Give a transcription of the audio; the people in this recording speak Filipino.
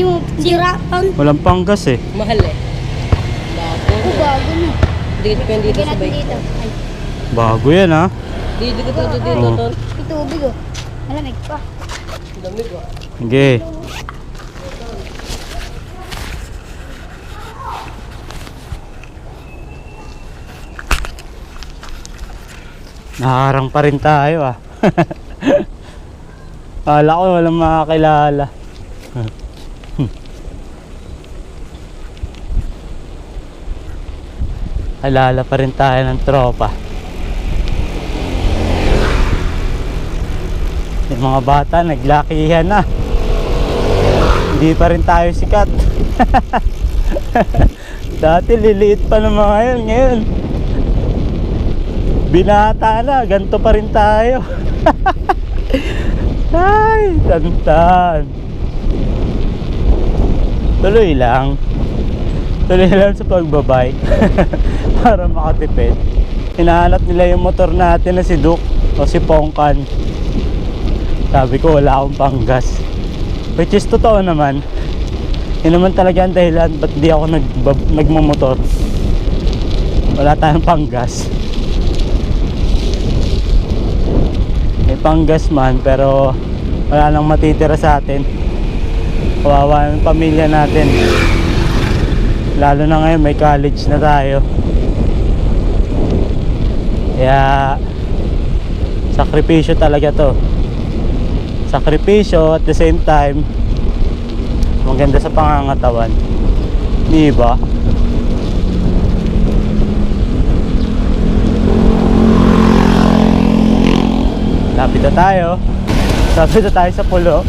Hindi mo sira pound. Walang panggas eh. Mahal eh. Bago. Oh, bago na. Dito ka dito Lagyan sa natin bike. dito. Ay, Bago yan ha. Dito ka dito Oo. ton. may tubig oh. Malamig pa. Lamig ah. Sige. Naharang pa rin tayo ah. Kala ko walang makakilala. Alala pa rin tayo ng tropa. Yung mga bata naglakihan na. Hindi pa rin tayo sikat. Dati liliit pa ng mga yun. Ngayon binata na, ganito pa rin tayo. Ay, tantan. Tuloy lang sa pagbabike. Para makatipid. Hinahanap nila yung motor natin na si Duke o si Pongkan. Sabi ko wala akong panggas, which is totoo naman. Yun naman talaga ang dahilan ba't di ako nagmamotor. Wala tayong panggas. May panggas man pero wala nang matitira sa atin. Kawawa ang pamilya natin, lalo na ngayon may college na tayo. Kaya sakripisyo talaga to. Sakripisyo at the same time maganda sa pangangatawan, di ba? Lapit na tayo sa pulo.